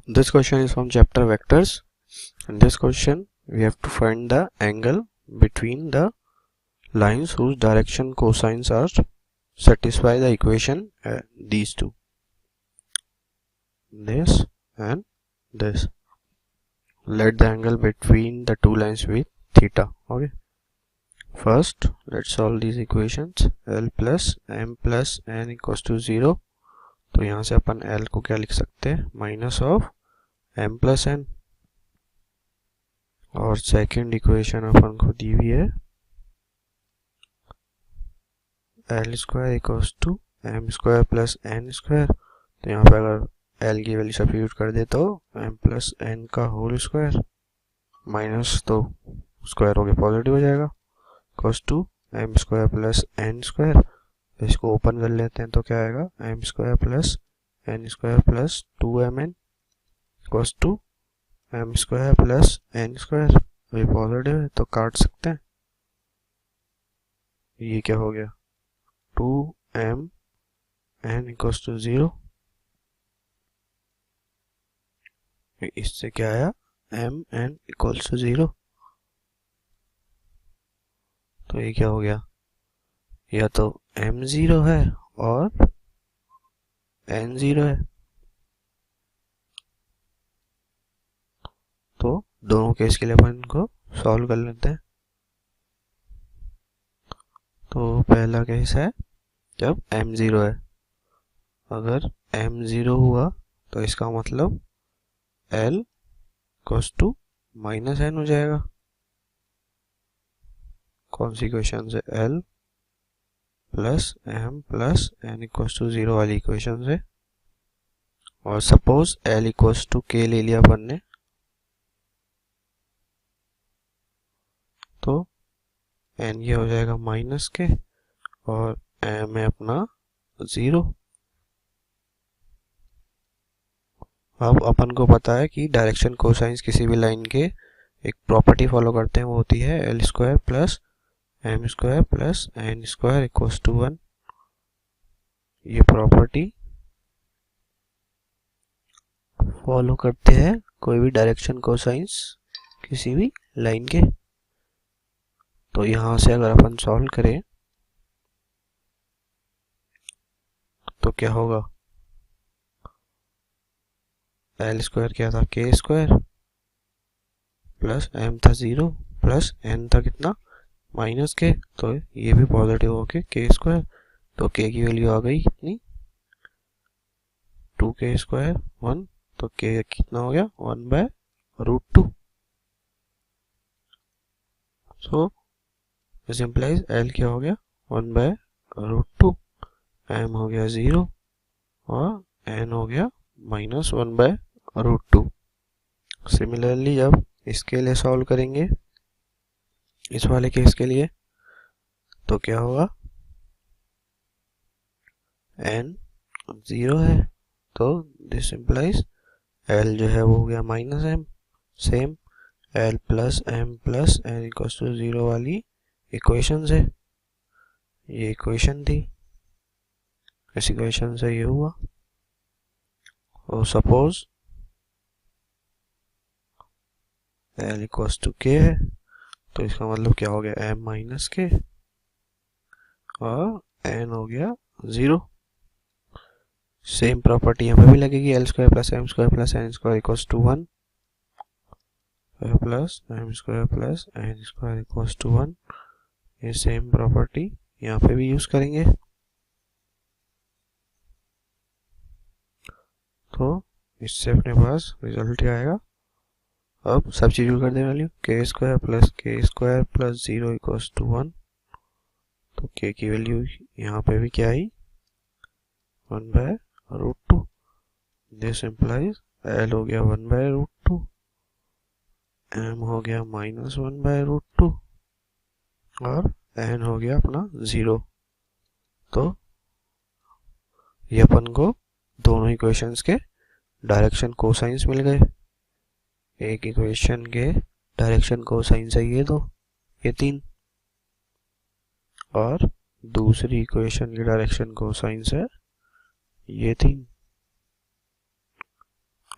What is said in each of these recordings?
This question is from chapter vectors. In this question we have to find the angle between the lines whose direction cosines are satisfy the equation these two, this and this. Let the angle between the two lines with theta. Okay, first let's solve these equations. L plus m plus n equals to 0. तो यहाँ से अपन L को क्या लिख सकते हैं, minus of m plus n. और second equation अपन को दी हुई है L square equals to M square plus N square. तो यहाँ पे अगर एल की वैल्यू सब्स्टिट्यूट कर दे तो एम प्लस एन का होल स्क्वायर माइनस तो स्क्वायर हो गया पॉजिटिव हो जाएगा equals to M square plus N square. इसको ओपन कर लेते हैं तो क्या आएगा, M square plus N square plus 2mn equals to M square plus N square. ये पॉजिटिव है तो काट सकते हैं. ये क्या हो गया, 2mn इक्वल्स टू 0. इससे क्या आया, mn इक्वल्स टू 0. तो ये क्या हो गया, या तो m 0 है और n 0 है. तो दोनों केस के लिए अपन इनको सॉल्व कर लेते हैं. तो पहला केस है जब m 0 है. अगर m 0 हुआ तो इसका मतलब l equals to minus n हो जाएगा. कौन सी इक्वेशन से, l plus m plus n equals to 0 वाली इक्वेशन से. और suppose l equals to k ले लिया अपन ने, तो n ये हो जाएगा माइनस के और m है अपना 0. अब अपन को पता है कि डायरेक्शन कोसाइंस किसी भी लाइन के एक प्रॉपर्टी फॉलो करते हैं, वो होती है L square plus M square plus N square equals to 1. ये प्रॉपर्टी फॉलो करते हैं कोई भी डायरेक्शन कोसाइंस किसी भी लाइन के. तो यहां से अगर अपन सॉल्व करें तो क्या होगा, एल स्क्वायर क्या था, के स्क्वायर प्लस एम था 0 प्लस एन था कितना, माइनस के. तो ये भी पॉजिटिव होके के स्क्वायर. तो के की वैल्यू आ गई कितनी, 2k स्क्वायर 1. तो के कितना हो गया, 1/√2. सो दिस इंप्लाइज एल क्या हो गया, 1/√2. एम हो गया 0 और एन हो गया माइनस 1/√2. सिमिलरली जब इसके लिए सॉल्व करेंगे, इस वाले केस के लिए, तो क्या होगा, n 0 है तो दिस इंप्लाइज l जो है वो हो गया minus m. Same l plus m plus n equals to 0 वाली इक्वेशन से, ये इक्वेशन थी, इस इक्वेशन से ये हुआ. और suppose l equals to k है तो इसका मतलब क्या हो गया, m माइनस k और n हो गया 0. सेम प्रॉपर्टी यहाँ पे भी लगेगी, L square plus M square plus N square equals to 1 plus M square plus N square equals to 1. ये सेम प्रॉपर्टी यहाँ पे भी यूज करेंगे. तो इससे अपने पास रिजल्ट क्या आएगा, अब सब्स्टिट्यूट कर दे वैल्यू, के स्क्वायर प्लस 0 इक्वल्स टू 1. तो के की वैल्यू यहाँ पे भी क्या आई, 1/√2. दिस इंप्लाइज एल हो गया 1/√2, एम हो गया माइनस 1/√2 और एन हो गया अपना 0. तो ये अपन को दोनों इक्वेशंस के डायरेक्शन कोसाइंस मिल गए. एक इक्वेशन के डायरेक्शन कोसाइंस है ये 2, ये 3, और दूसरी इक्वेशन की डायरेक्शन कोसाइंस है ये 3.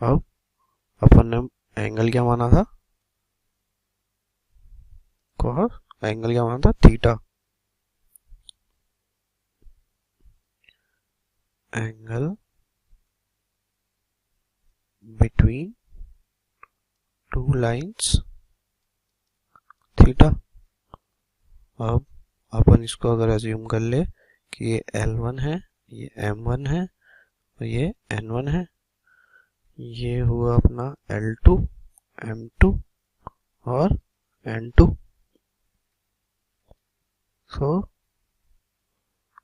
अब अपन ने एंगल क्या माना था, कॉस, एंगल क्या माना था, theta. Angle between two lines theta. अब अपन इसको अगर एज्यूम कर ले कि ये L1 है, ये M1 है और ये N1 है, ये हुआ अपना L2, M2 और N2। सो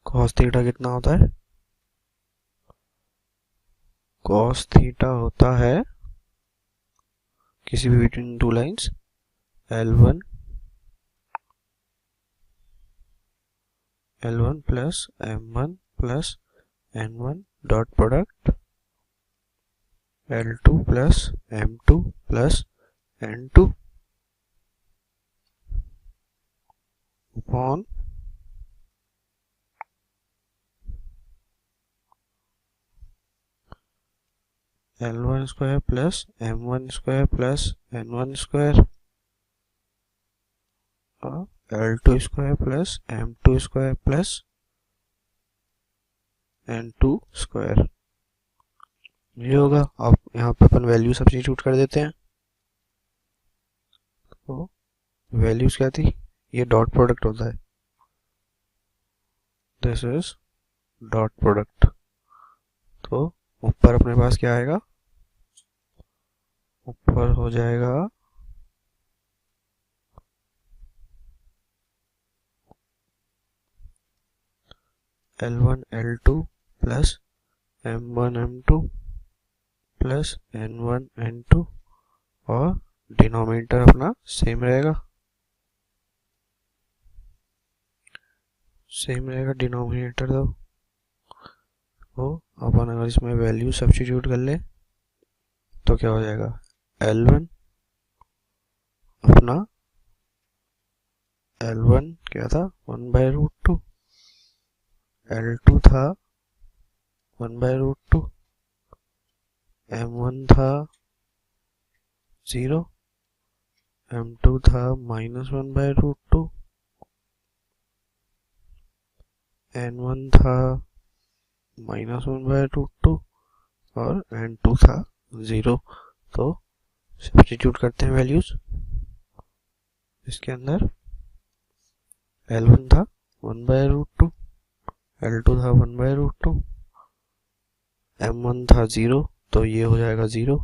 cos थीटा कितना होता है, cos थीटा होता है किसी भी between two lines L1 plus M1 plus N1 dot product L2 plus M2 plus N2 upon L1 square plus M1 square plus N1 square और L2 square plus M2 square plus N2 square. ये होगा। अब यहाँ पे अपन value substitute कर देते हैं। तो वैल्यूज क्या थी, ये डॉट प्रोडक्ट होता है, दिस इज डॉट प्रोडक्ट। तो ऊपर अपने पास क्या आएगा, ऊपर हो जाएगा L1 L2 plus M1 M2 plus N1 N2 और डिनोमिनेटर अपना सेम रहेगा, डिनोमिनेटर। तो अपन अगर इसमें वैल्यू सब्स्टिट्यूट कर ले तो क्या हो जाएगा, L1 अपना L1 क्या था, 1/√2, L2 था 1/√2, M1 था 0, M2 था -1/√2, N1 था -1/√2 और N2 था 0। तो सब्स्टिट्यूट करते हैं वैल्यूज इसके अंदर। L1 था 1/√2, L2 था 1/√2, M1 था 0 तो ये हो जाएगा 0।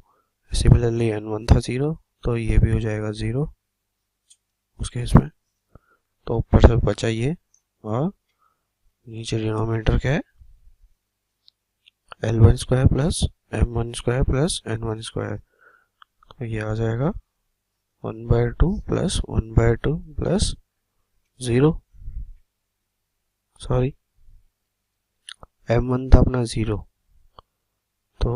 सिमिलरली N1 था 0 तो ये भी हो जाएगा 0 उस केस में। तो ऊपर से बचा ये और नीचे डिनोमिनेटर क्या है, L1 square plus M1 square plus N1 square. तो ये आ जाएगा 1/2 प्लस 1/2 प्लस 0, सॉरी M1 था अपना 0 तो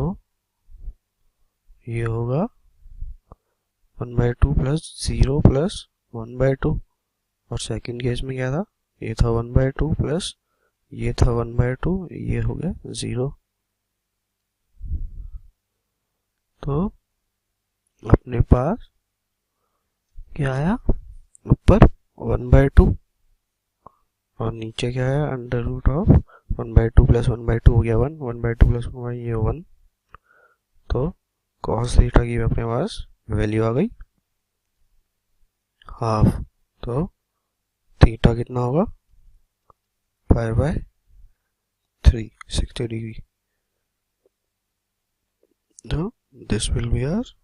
ये होगा 1/2 प्लस 0 प्लस 1/2। और सेकंड केस में क्या था, ये था 1/2 प्लस ये था 1/2, ये हो गया 0। तो अपने पास क्या आया, ऊपर 1/2 और नीचे क्या है, अंडर रूट ऑफ 1/2 प्लस 1/2 हो गया 1, 1/2 प्लस 1 ये 1। तो cos थीटा की अपने पास वैल्यू आ गई हाफ। तो थीटा कितना होगा, 5/3, 60 डिग्री। तो this will be our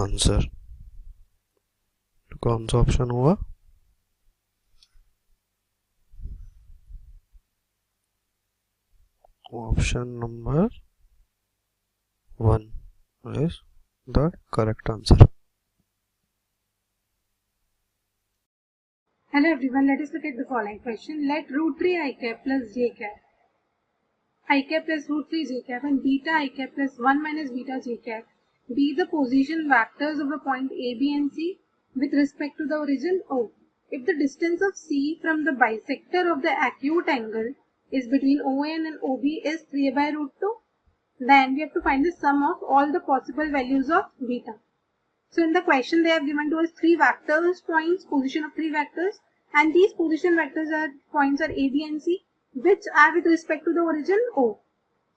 answer. कौन सा ऑप्शन हुआ, option number 1 is the correct answer. Hello everyone, let us look at the following question. Let root 3 I cap plus j cap, I cap plus root 3 j cap and beta I cap plus 1 minus beta j cap be the position vectors of the point A, B and C with respect to the origin O. If the distance of C from the bisector of the acute angle is between ON and OB is 3/√2, then we have to find the sum of all the possible values of beta. So in the question they have given to us 3 vectors points, position of 3 vectors, and these position vectors points are A, B and C, which are with respect to the origin O.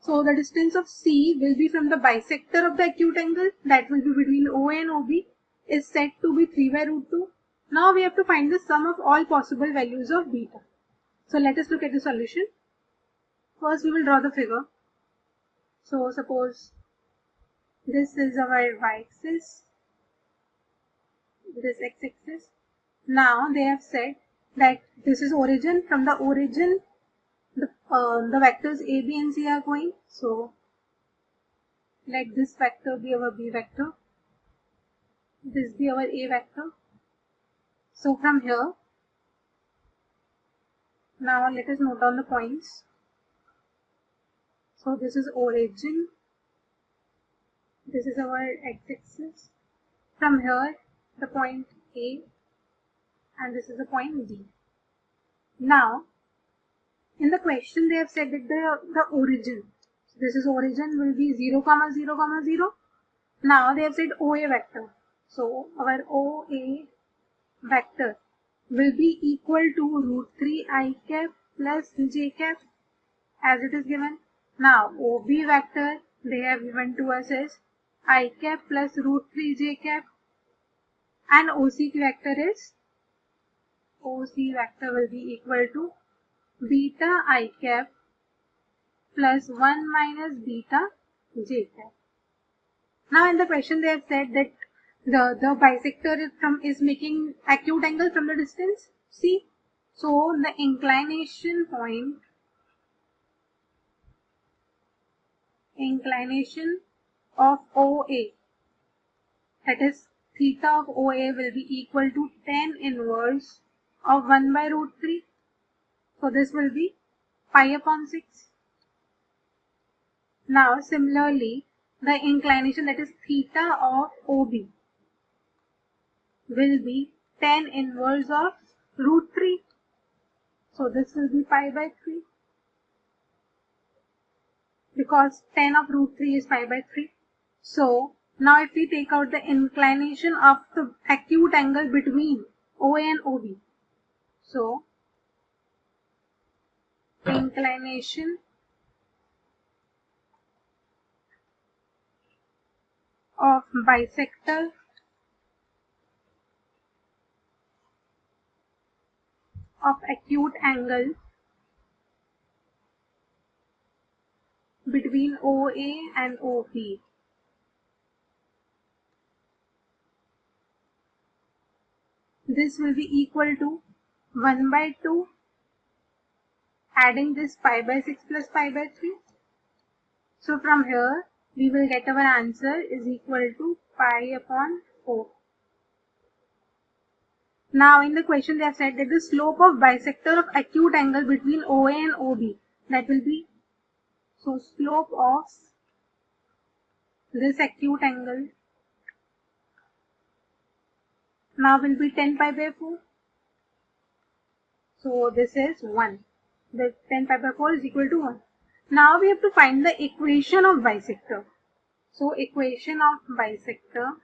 So the distance of C will be from the bisector of the acute angle, that will be between OA and OB, is said to be 3 by root 2. Now we have to find the sum of all possible values of beta. So let us look at the solution. First we will draw the figure. So suppose this is our y-axis, this x-axis. Now they have said that this is origin. From the origin, the vectors A, B and C are going. So let this vector be our B vector, this be our A vector. So from here, now let us note down the points. So this is origin, this is our x-axis. From here, the point A, and this is the point D. Now, in the question they have said that the origin, so this is origin, will be 0, 0, 0. Now they have said OA vector. So our OA vector will be equal to root 3 I cap plus j cap as it is given. Now OB vector they have given to us is I cap plus root 3 j cap, and OC vector will be equal to beta I cap plus 1 minus beta j cap. Now in the question they have said that the bisector is making acute angle from the distance C. So the inclination of OA, that is theta of OA, will be equal to tan inverse of 1 by root 3. So this will be pi upon 6. Now similarly, the inclination, that is theta of OB, will be tan inverse of root 3. So this will be pi by 3, because tan of root 3 is pi by 3. So now if we take out the inclination of the acute angle between OA and OB, so inclination of bisector of acute angle between OA and OB this will be equal to 1 by 2, adding this pi by 6 plus pi by 3. So from here we will get our answer is equal to pi upon 4. Now in the question they have said that the slope of bisector of acute angle between OA and OB, that will be, so slope of this acute angle now will be 10 pi by 4. So this is 1. The 10 pi by 4 is equal to 1. Now we have to find the equation of bisector. So equation of bisector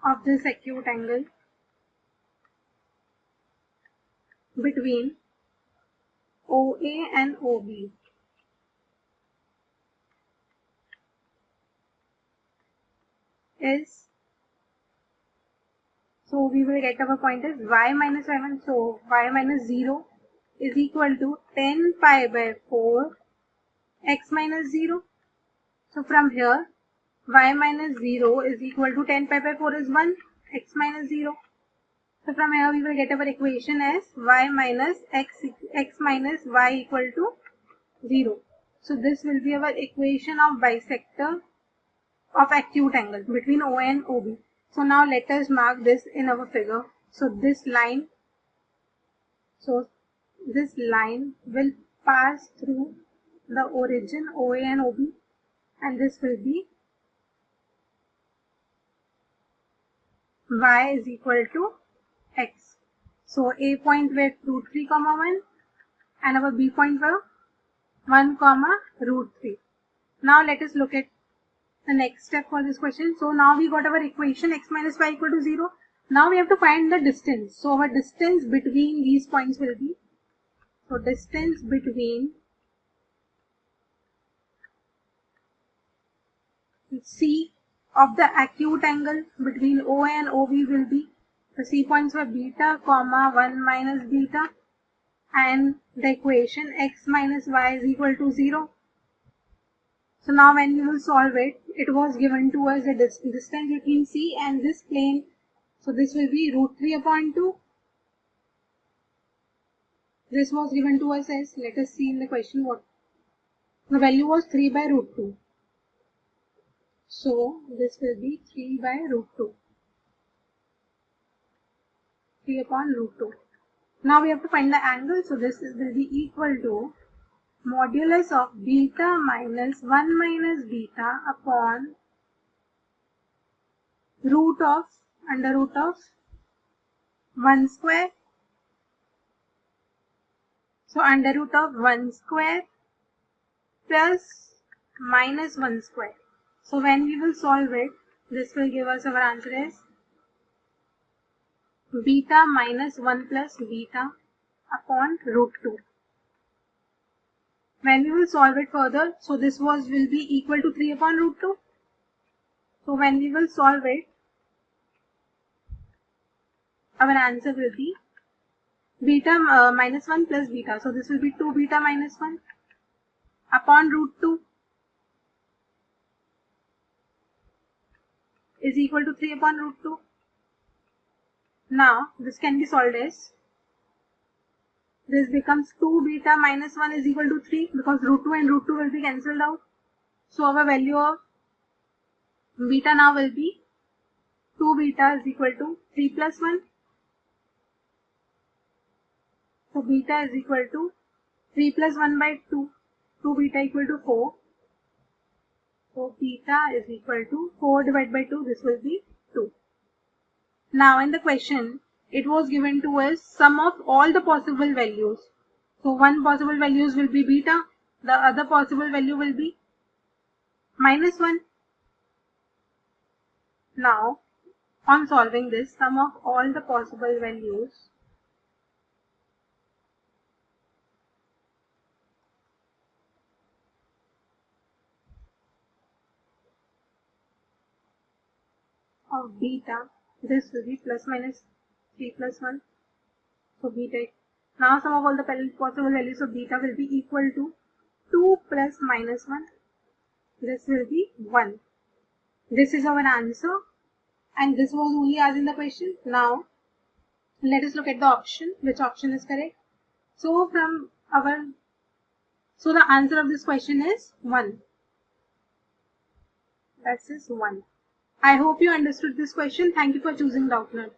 of this acute angle between OA and OB is, so we will get our point as y minus y1, so y minus 0 is equal to 10 pi by 4 x minus 0. So from here y minus 0 is equal to 10 pi by 4 is 1, x minus 0. So from here we will get our equation as y minus x minus y equal to 0. So this will be our equation of bisector of acute angle between OA and OB. So now let us mark this in our figure. So this line will pass through the origin OA and OB, and this will be y is equal to x. So A point were root 3 comma 1 and our B point were 1 comma root 3. Now let us look at the next step for this question. So now we got our equation x minus y equal to 0. Now we have to find the distance. So our distance between these points will be, so distance between C of the acute angle between OA and OB will be, the C points were beta comma 1 minus beta, and the equation x minus y is equal to 0. So now when we will solve it, it was given to us the distance between C and this plane. So this will be root 3 upon 2. This was given to us as, let us see in the question what. The value was 3 by root 2. So this will be 3 by root 2. 3 upon root 2. Now we have to find the angle. So this will be equal to modulus of beta minus 1 minus beta upon root of under root of 1 square. So under root of 1 square plus minus 1 square. So when we will solve it, this will give us our answer as beta minus 1 plus beta upon root 2. When we will solve it further, so this will be equal to 3 upon root 2. So when we will solve it, our answer will be beta minus 1 plus beta. So this will be 2 beta minus 1 upon root 2 is equal to 3 upon root 2. Now this can be solved as, this becomes 2 beta minus 1 is equal to 3 because root 2 and root 2 will be cancelled out. So our value of beta now will be 2 beta is equal to 3 plus 1. So beta is equal to 3 plus 1 by 2. 2 beta equal to 4. So beta is equal to 4 divided by 2. This will be 2. Now in the question, it was given to us sum of all the possible values. So one possible values will be beta. The other possible value will be minus 1. Now on solving this, sum of all the possible values of beta, this will be plus minus 3 plus 1. So beta, now sum of all the possible values of beta will be equal to 2 plus minus 1. This will be 1. This is our answer, and this was only asked in the question. Now let us look at the option, which option is correct. So the answer of this question is 1. That is 1. I hope you understood this question. Thank you for choosing Doubtnut.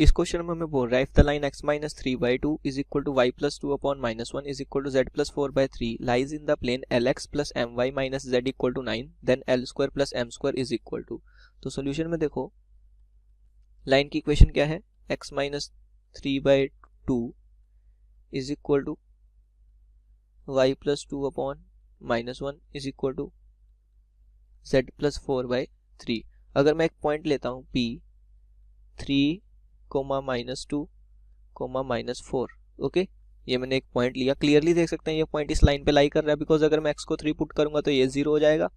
इस question में हमें बोल रहा है if the line x minus 3 by 2 is equal to y plus 2 upon minus 1 is equal to z plus 4 by 3 lies in the plane lx plus my minus z equal to 9 then l square plus m square is equal to. तो solution में देखो line की equation क्या है, x minus 3 by 2 is equal to y plus 2 upon minus 1 is equal to z plus 4 by 3। अगर मैं एक point लेता हूँ p 3 comma minus 2 comma minus 4, okay, ये मैंने एक पॉइंट लिया। क्लियरली देख सकते हैं ये पॉइंट इस लाइन पे लाई कर रहा है, बिकॉज अगर मैं x को 3 पुट करूंगा तो ये 0 हो जाएगा,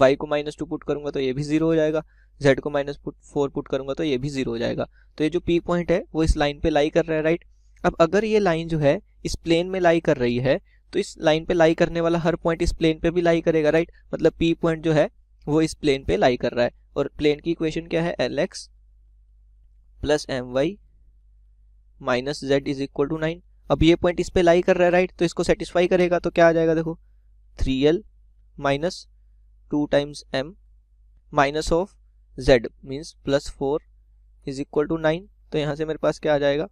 y को माइनस 2 पुट करूंगा तो ये भी 0 हो जाएगा, z को माइनस 4 पुट करूंगा तो ये भी 0 हो जाएगा। तो ये जो p पॉइंट है वो इस लाइन पे लाई कर रहा है, राइट। अब अगर ये लाइन जो है इस प्लेन में लाई कर रही है तो इस लाइन पे लाई करने वाला हर पॉइंट इस प्लेन पे भी लाई करेगा, राइट। मतलब p पॉइंट जो है वो इस प्लेन पे लाई कर रहा है, और प्लेन की इक्वेशन क्या है, lx plus my minus z is equal to 9। अब ये पॉइंट इस पे लाई कर रहा है, राइट, तो इसको सेटिस्फाई करेगा तो क्या आ जाएगा, देखो 3l minus 2 times m minus of z means plus 4 is equal to 9। तो यहाँ से मेरे पास क्या आ जाएगा,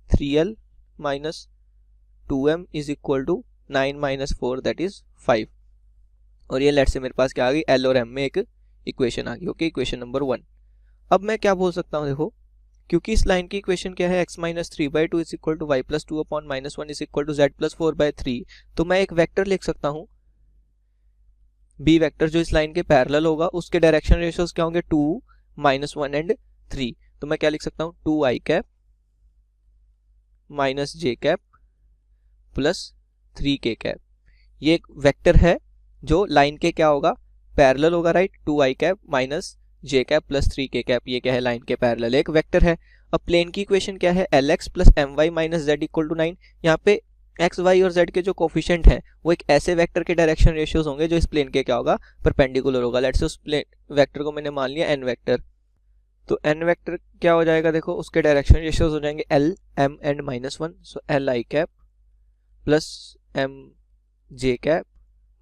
3l minus 2m is equal to 9 minus 4 that is 5। और ये लेट से मेरे पास क्या आ गई, l और m में एक इक्वेशन आ गई, ओके, इक्वेशन नंबर 1। अब मैं क्या बोल सकता हूँ, देखो क्योंकि इस लाइन की इक्वेशन क्या है, x minus 3/2 is equal to y plus 2 upon minus 1 is equal to z plus 4/3, तो मैं एक वेक्टर लिख सकता हूँ b वेक्टर जो इस लाइन के पैरेलल होगा, उसके डायरेक्शन रेशियोज क्या होंगे 2, -1 एंड 3। तो मैं क्या लिख सकता हूँ 2i cap minus j cap plus 3k cap. ये एक वेक्टर है जो लाइन के क्या होगा, पैरेलल होगा, right. 2i cap minus j cap plus 3k cap, ये क्या है, लाइन के पैरेलल एक वेक्टर है। अब प्लेन की इक्वेशन क्या है, lx plus my minus z equal to 9। यहाँ पे x, y और z के जो कोफिशिएंट है वो एक ऐसे वेक्टर के डायरेक्शन रेशियोज होंगे जो इस प्लेन के क्या होगा, परपेंडिकुलर होगा। लेट्स से उस प्लेन वेक्टर को मैंने मान लिया n वेक्टर, तो n वेक्टर क्या हो जाएगा, देखो उसके डायरेक्शन रेशियोज हो जाएंगे l, m and -1। So li cap plus m j cap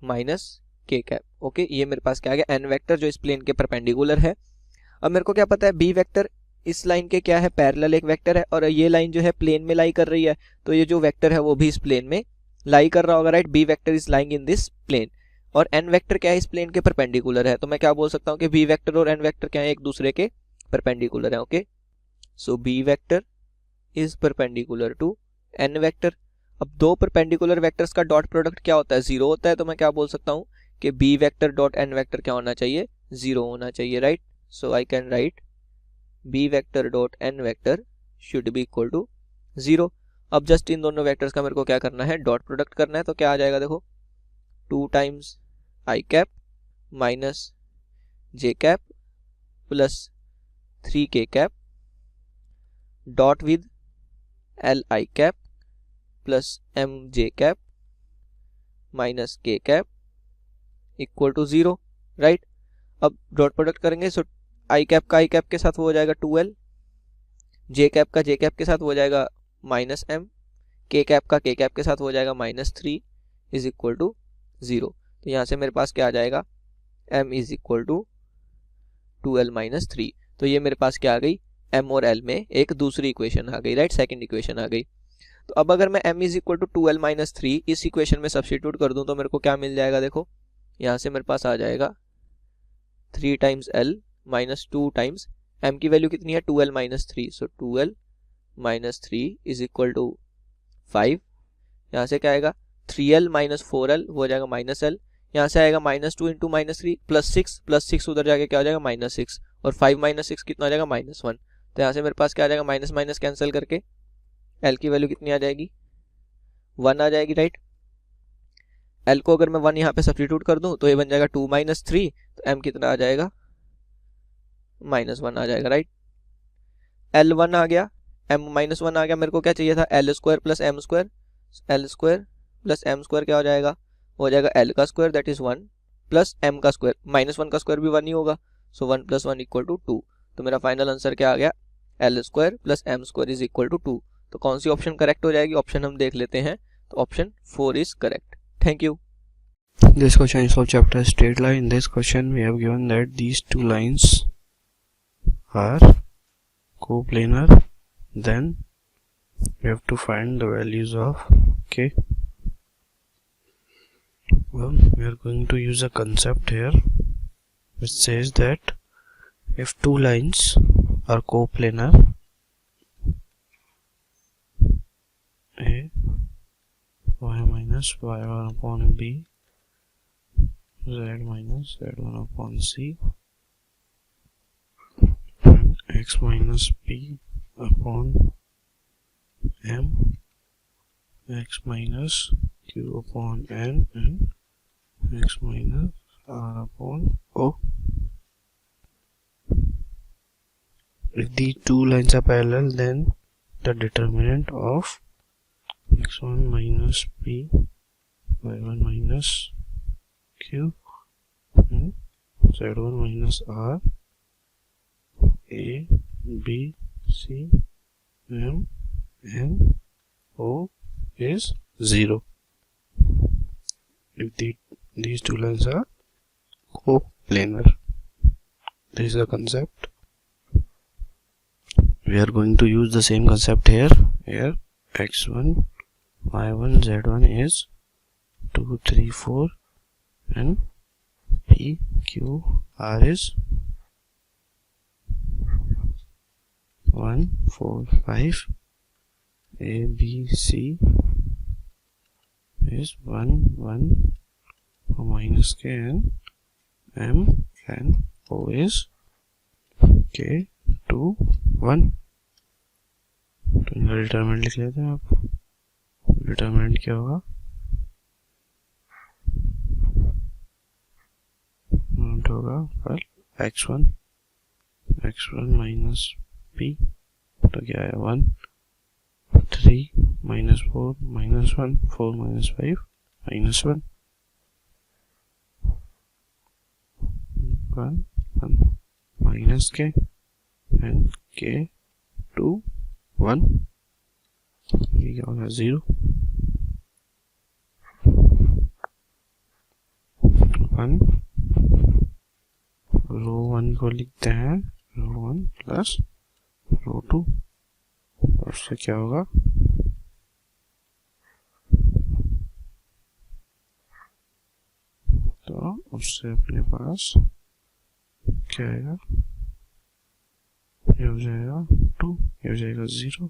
minus k cap. Okay, ये मेरे पास क्या आ गया, n वेक्टर जो इस प्लेन के परपेंडिकुलर है। अब मेरे को क्या पता है, b वेक्टर इस लाइन के क्या है, पैरेलल एक वेक्टर है, और ये लाइन जो है प्लेन में लाई कर रही है, तो ये जो वेक्टर है वो भी इस प्लेन में लाई कर रहा होगा, right. b vector is lying in this plane, और n वेक्टर क्या है, इस प्लेन के परपेंडिकुलर है। तो मैं क्या बोल सकता हूँ कि b वेक्टर और n वेक्टर क्या है, एक दूसरे के परपेंडिकुलर है। Okay, so b vector is perpendicular to n vector. अब दो परपेंडिकुलर वेक्टर्स का डॉट प्रोडक्ट क्या होता है, 0 होता है। तो मैं क्या बोल सकता हूँ कि b vector dot n vector क्या होना चाहिए, 0 होना चाहिए, right. So I can write b vector dot n vector should be equal to 0। अब जस्ट इन दोनों वेक्टर्स का मेरे को क्या करना है, डॉट प्रोडक्ट करना है। तो क्या आ जाएगा, देखो 2 times i cap minus j cap plus 3k cap dot with li cap plus mj cap minus k cap equal to 0, right. अब डॉट प्रोडक्ट करेंगे, सो i कैप का i कैप के साथ वो हो जाएगा 2l, j कैप का j cap के साथ हो जाएगा माइनस m, k कैप का k कैप के साथ हो जाएगा -3 इज इक्वल टू 0। तो यहाँ से मेरे पास क्या आ जाएगा, m is equal to 2l minus 3। तो ये मेरे पास क्या आ गई, m और l में एक दूसरी इक्वेशन आ गई, राइट, सेकंड इक्वेशन आ गई। तो अब अगर मैं m is equal to 2l minus 3 इस इक्वेशन में सब्स्टिट्यूट कर दूं तो मेरे को क्या मिल जाएगा, देखो यहाँ से मेरे पास आ जाएगा 3 times l minus 2 times m की वैल्यू कितनी है, 2l minus 3। So 2l minus 3 is equal to 5। यहाँ से क्या आएगा, 3l माइनस 4l हो जाएगा माइनस l। यहाँ से आएगा -2 इंटू -3 प्लस 6 उधर जाके क्या हो जाएगा -6, और 5 माइनस 6 कितना हो जाएगा -1। तो यहाँ से मेरे पास क्या आ जाएगा, माइनस माइनस कैंसिल करके l की वैल्यू कितनी आ जाएगी, 1 आ जाएगी, राइट। l को अगर मैं 1 यहाँ पे सब्स्टिट्यूट कर दूं तो ये बन जाएगा 2 माइनस 3, तो m कितना आ जाएगा, -1 आ जाएगा, राइट। l1 आ गया, m-1 आ गया, मेरे को क्या चाहिए था, l square plus m square. l square plus m square क्या हो जाएगा, हो जाएगा l का square that is 1 plus m का स्क्वायर, -1 का स्क्वायर भी 1 ही होगा, सो 1 प्लस 1 इक्वल टू 2। तो मेरा फाइनल आंसर क्या आ गया, l square plus m square is equal to 2। तो कौन सी ऑप्शन करेक्ट हो जाएगी, ऑप्शन हम देख लेते हैं। तो option 4 is correct. Thank you. This question is for chapter straight line. In this question we have given that these two lines are coplanar, then we have to find the values of k. Well, we are going to use a concept here which says that if two lines are coplanar, a y minus y1 upon b, z minus z1 upon c, and x minus p upon m, x minus q upon n, and x minus r upon o. If these two lines are parallel, then the determinant of x1 minus p, y1 minus q, and z1 minus r, a, b, c, m, n, o is 0. If these two lines are coplanar. This is the concept. We are going to use the same concept here. Here x1, y1, z1 is 2, 3, 4, and p, q, r is 1 4 5 A B C is 1 1 minus K and M and O is K 2 1। तो इनका determinant लिख लेते हैं आप। Determinant क्या होगा, होगा पर x1 माइनस p, तो क्या है 1 3 minus 4 minus 1 4 minus 5 minus 1 1 minus k and k 2 1, ये क्या होगा 0 1। रो 1 को लिखते हैं रो 1 प्लस रो 2, और उससे क्या होगा, तो उससे अपने पास क्या आएगा, ये हो जाएगा 2, ये हो जाएगा 0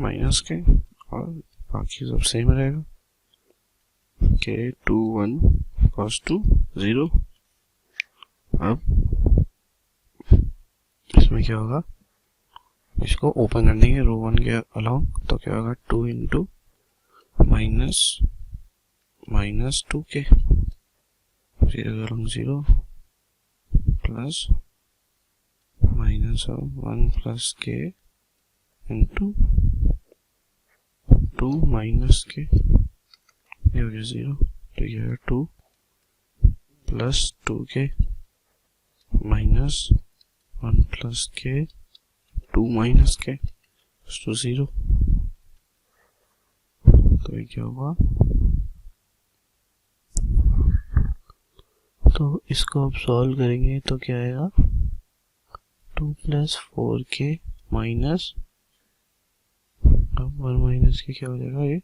माइनस के, और बाकी सब सेम रहेगा के 2 1 cos 2 0। अब इसमें क्या होगा, इसको ओपन कर देंगे रो 1 के अलाउंग, तो क्या होगा 2 इंटू माइनस 2 के 0 प्लस माइनस 1 प्लस के इंटू 2 माइनस के, ये हो गया 0, तो ये है 2 प्लस 2 के माइनस 1 प्लस के 2 माइनस के तो 0। तो ये क्या हुआ, तो इसको अब सॉल्व करेंगे तो क्या आएगा 2 प्लस 4 के माइनस, अब 1 माइनस के क्या हो जाएगा, ये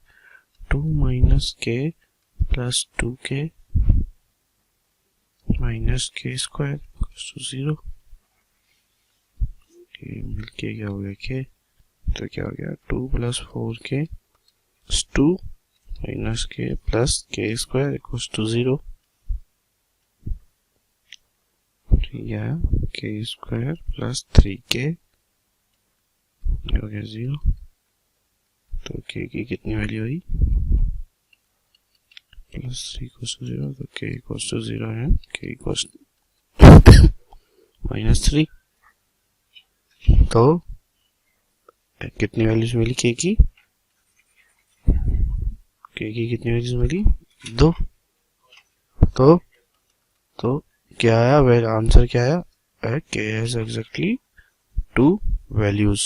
2 माइनस के प्लस 2 के माइनस के स्क्वायर तो 0, ये मिलके क्या हो गया के, तो क्या हो गया 2 प्लस 4 के 2 माइनस के प्लस के स्क्वायर इक्वल्स टू 0, या के स्क्वायर प्लस 3 के हो गया 0। तो के की कितनी वैल्यू हुई, प्लस 3 इक्वल्स टू 0, तो के इक्वल्स टू 0 है, के इक्वल्स माइनस 3। तो कितनी वैल्यूज मिली के की कितनी वैल्यूज मिली 2। तो क्या आया, आंसर क्या आया, के हैज एग्जैक्टली 2 वैल्यूज।